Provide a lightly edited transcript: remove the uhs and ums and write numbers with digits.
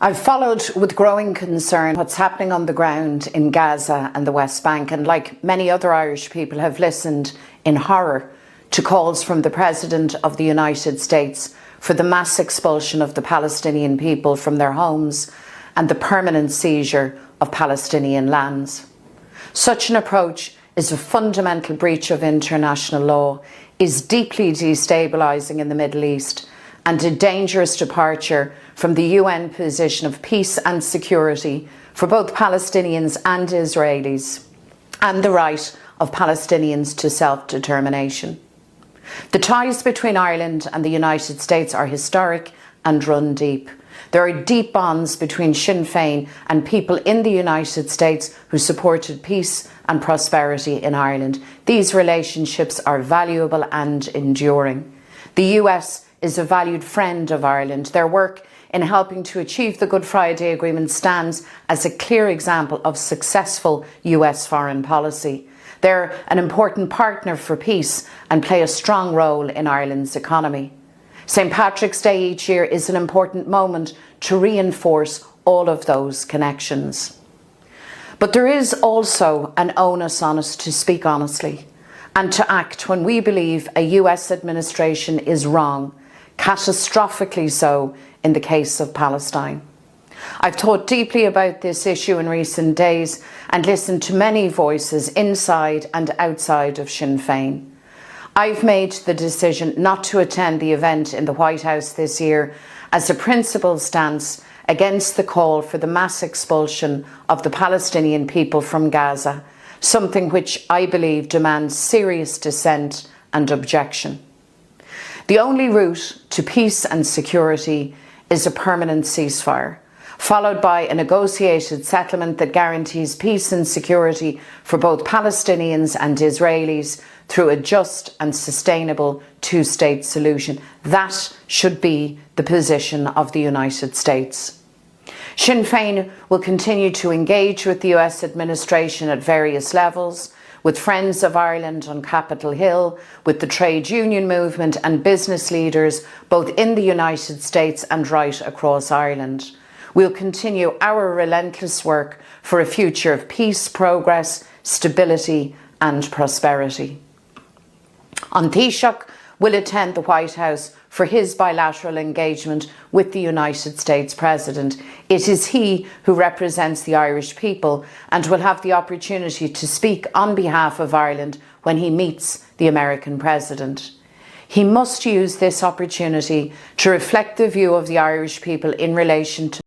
I've followed with growing concern what's happening on the ground in Gaza and the West Bank, and like many other Irish people have listened in horror to calls from the President of the United States for the mass expulsion of the Palestinian people from their homes and the permanent seizure of Palestinian lands. Such an approach is a fundamental breach of international law, is deeply destabilising in the Middle East, and a dangerous departure from the UN position of peace and security for both Palestinians and Israelis, and the right of Palestinians to self-determination. The ties between Ireland and the United States are historic and run deep. There are deep bonds between Sinn Féin and people in the United States who supported peace and prosperity in Ireland. These relationships are valuable and enduring. The US is a valued friend of Ireland. Their work in helping to achieve the Good Friday Agreement stands as a clear example of successful US foreign policy. They're an important partner for peace and play a strong role in Ireland's economy. St. Patrick's Day each year is an important moment to reinforce all of those connections. But there is also an onus on us to speak honestly and to act when we believe a US administration is wrong, catastrophically so in the case of Palestine. I've thought deeply about this issue in recent days and listened to many voices inside and outside of Sinn Féin. I've made the decision not to attend the event in the White House this year as a principled stance against the call for the mass expulsion of the Palestinian people from Gaza, something which I believe demands serious dissent and objection. The only route to peace and security is a permanent ceasefire, followed by a negotiated settlement that guarantees peace and security for both Palestinians and Israelis through a just and sustainable two-state solution. That should be the position of the United States. Sinn Féin will continue to engage with the US administration at various levels, with Friends of Ireland on Capitol Hill, with the trade union movement and business leaders both in the United States and right across Ireland. We'll continue our relentless work for a future of peace, progress, stability and prosperity. An Taoiseach will attend the White House for his bilateral engagement with the United States President. It is he who represents the Irish people and will have the opportunity to speak on behalf of Ireland when he meets the American President. He must use this opportunity to reflect the view of the Irish people in relation to